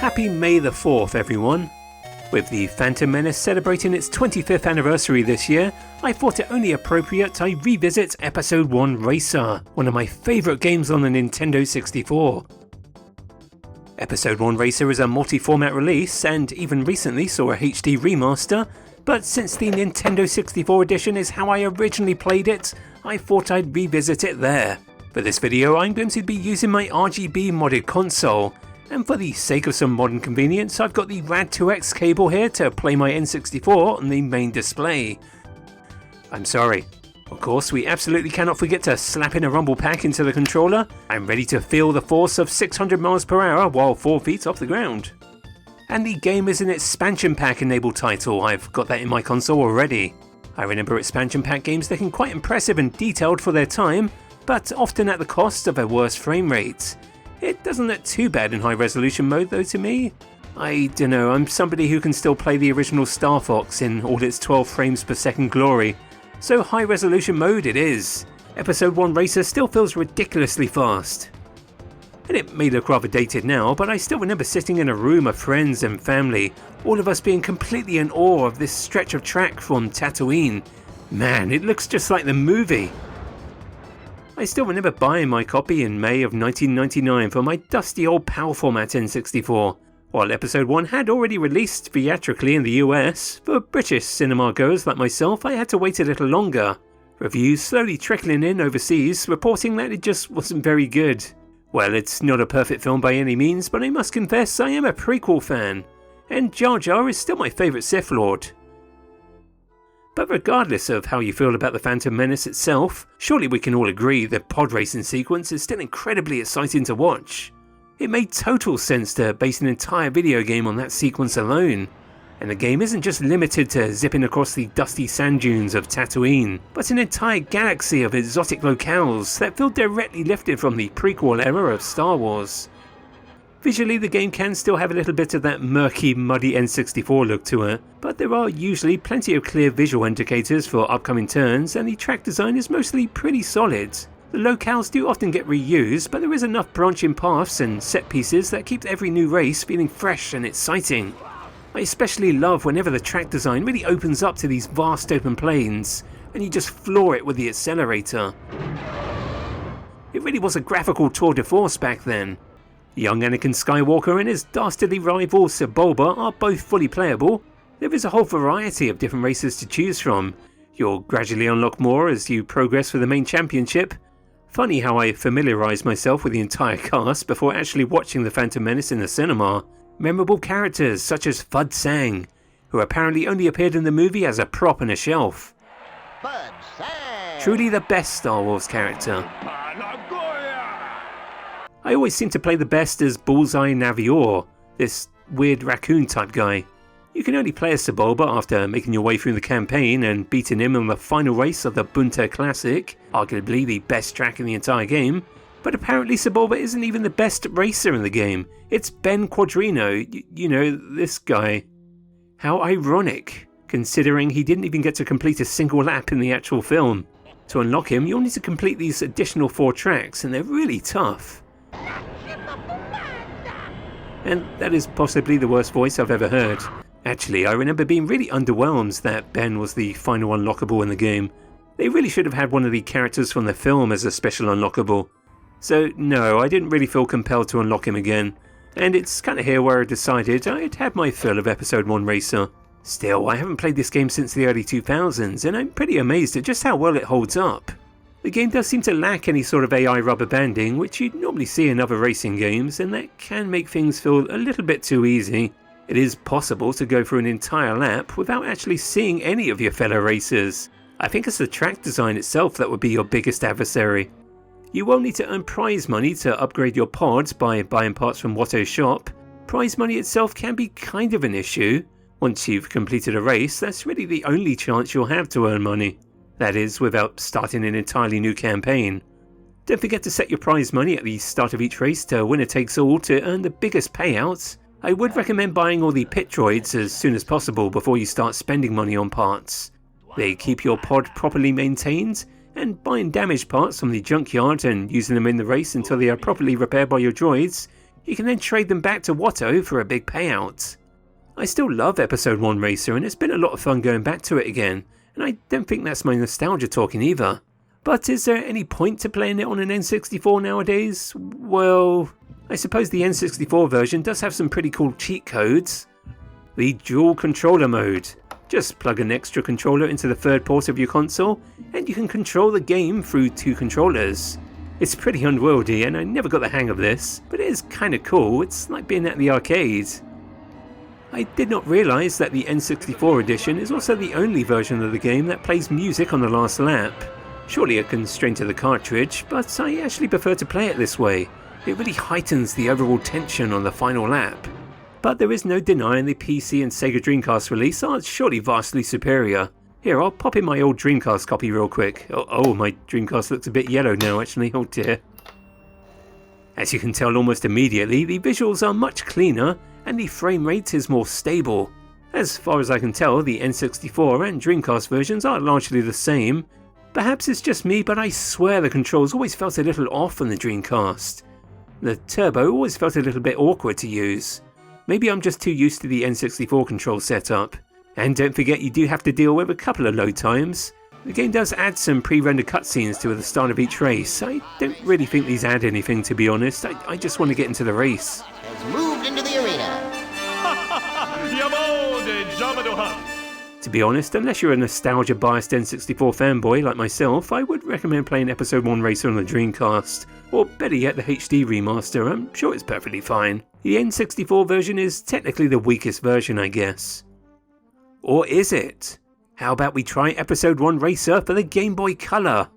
Happy May the 4th, everyone. With the Phantom Menace celebrating its 25th anniversary this year, I thought it only appropriate I revisit Episode 1 Racer, one of my favourite games on the Nintendo 64. Episode 1 Racer is a multi-format release and even recently saw a HD remaster, but since the Nintendo 64 edition is how I originally played it, I thought I'd revisit it there. For this video I'm going to be using my RGB modded console, and for the sake of some modern convenience I've got the Rad2X cable here to play my N64 on the main display. I'm sorry. Of course, we absolutely cannot forget to slap in a rumble pack into the controller. I'm ready to feel the force of 600 miles per hour while 4 feet off the ground. And the game is an expansion pack enabled title, I've got that in my console already. I remember expansion pack games looking quite impressive and detailed for their time, but often at the cost of a worse frame rate. It doesn't look too bad in high resolution mode though to me. I dunno, I'm somebody who can still play the original Star Fox in all its 12 frames per second glory. So high resolution mode it is. Episode 1 Racer still feels ridiculously fast. And it may look rather dated now, but I still remember sitting in a room of friends and family, all of us being completely in awe of this stretch of track from Tatooine. Man, it looks just like the movie. I still remember buying my copy in May of 1999 for my dusty old PAL format N64. While Episode 1 had already released theatrically in the US, for British cinema goers like myself I had to wait a little longer. Reviews slowly trickling in overseas reporting that it just wasn't very good. Well, it's not a perfect film by any means, but I must confess I am a prequel fan, and Jar Jar is still my favourite Sith Lord. But regardless of how you feel about the Phantom Menace itself, surely we can all agree the pod racing sequence is still incredibly exciting to watch. It made total sense to base an entire video game on that sequence alone. And the game isn't just limited to zipping across the dusty sand dunes of Tatooine, but an entire galaxy of exotic locales that feel directly lifted from the prequel era of Star Wars. Visually the game can still have a little bit of that murky, muddy N64 look to it, but there are usually plenty of clear visual indicators for upcoming turns and the track design is mostly pretty solid. The locales do often get reused, but there is enough branching paths and set pieces that keeps every new race feeling fresh and exciting. I especially love whenever the track design really opens up to these vast open plains and you just floor it with the accelerator. It really was a graphical tour de force back then. Young Anakin Skywalker and his dastardly rival Sebulba are both fully playable. There is a whole variety of different races to choose from. You'll gradually unlock more as you progress for the main championship. Funny how I familiarised myself with the entire cast before actually watching the Phantom Menace in the cinema. Memorable characters such as Fud Sang, who apparently only appeared in the movie as a prop on a shelf. Fud Sang! Truly the best Star Wars character. I always seem to play the best as Bullseye Navior, this weird raccoon type guy. You can only play as Sebulba after making your way through the campaign and beating him in the final race of the Bunta Classic, arguably the best track in the entire game. But apparently Sebulba isn't even the best racer in the game, it's Ben Quadrino, you know, this guy. How ironic, considering he didn't even get to complete a single lap in the actual film. To unlock him you'll need to complete these additional 4 tracks and they're really tough. And that is possibly the worst voice I've ever heard. Actually, I remember being really underwhelmed that Ben was the final unlockable in the game. They really should have had one of the characters from the film as a special unlockable. So no, I didn't really feel compelled to unlock him again. And it's kinda here where I decided I'd had my fill of Episode 1 Racer. Still, I haven't played this game since the early 2000s and I'm pretty amazed at just how well it holds up. The game does seem to lack any sort of AI rubber banding, which you'd normally see in other racing games, and that can make things feel a little bit too easy. It is possible to go through an entire lap without actually seeing any of your fellow racers. I think it's the track design itself that would be your biggest adversary. You will need to earn prize money to upgrade your pod by buying parts from Watto's shop. Prize money itself can be kind of an issue. Once you've completed a race, that's really the only chance you'll have to earn money. That is, without starting an entirely new campaign. Don't forget to set your prize money at the start of each race to winner takes all to earn the biggest payouts. I would recommend buying all the pit droids as soon as possible before you start spending money on parts. They keep your pod properly maintained, and buying damaged parts from the junkyard and using them in the race until they are properly repaired by your droids You can then trade them back to Watto for a big payout. I still love Episode 1 Racer, and it's been a lot of fun going back to it again, and I don't think that's my nostalgia talking either. But is there any point to playing it on an N64 nowadays? Well, I suppose the N64 version does have some pretty cool cheat codes. The dual controller mode. Just plug an extra controller into the third port of your console, and you can control the game through 2 controllers. It's pretty unwieldy, and I never got the hang of this, but it is kinda cool. It's like being at the arcade. I did not realise that the N64 edition is also the only version of the game that plays music on the last lap. Surely a constraint of the cartridge, but I actually prefer to play it this way. It really heightens the overall tension on the final lap. But there is no denying the PC and Sega Dreamcast release are surely vastly superior. Here, I'll pop in my old Dreamcast copy real quick. Oh, my Dreamcast looks a bit yellow now actually, oh dear. As you can tell almost immediately, the visuals are much cleaner and the frame rate is more stable. As far as I can tell, the N64 and Dreamcast versions are largely the same. Perhaps it's just me, but I swear the controls always felt a little off on the Dreamcast. The turbo always felt a little bit awkward to use. Maybe I'm just too used to the N64 control setup. And don't forget you do have to deal with a couple of load times. The game does add some pre-rendered cutscenes to the start of each race. I don't really think these add anything, to be honest. I just want to get into the race. Has moved into the arena. To be honest, unless you're a nostalgia-biased N64 fanboy like myself, I would recommend playing Episode 1 Racer on the Dreamcast, or better yet the HD remaster. I'm sure it's perfectly fine. The N64 version is technically the weakest version, I guess. Or is it? How about we try Episode 1 Racer for the Game Boy Color?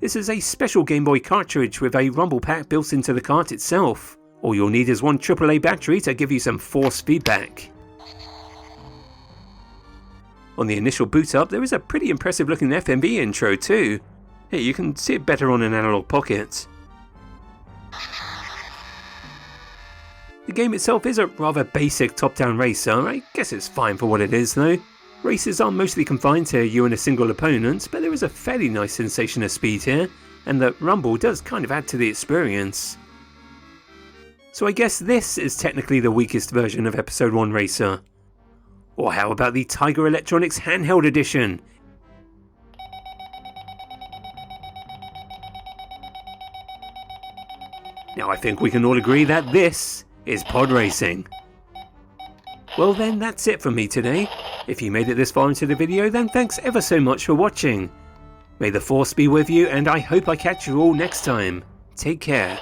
This is a special Game Boy cartridge with a rumble pack built into the cart itself. All you'll need is one AAA battery to give you some force feedback. On the initial boot up, there is a pretty impressive looking FMV intro too. Here, you can see it better on an analog pocket. The game itself is a rather basic top-down racer. I guess it's fine for what it is though. Races are mostly confined to you and a single opponent, but there is a fairly nice sensation of speed here, and the rumble does kind of add to the experience. So I guess this is technically the weakest version of Episode 1 Racer. Or how about the Tiger Electronics handheld edition? Now I think we can all agree that this is pod racing. Well then, that's it from me today. If you made it this far into the video, then thanks ever so much for watching. May the force be with you, and I hope I catch you all next time. Take care.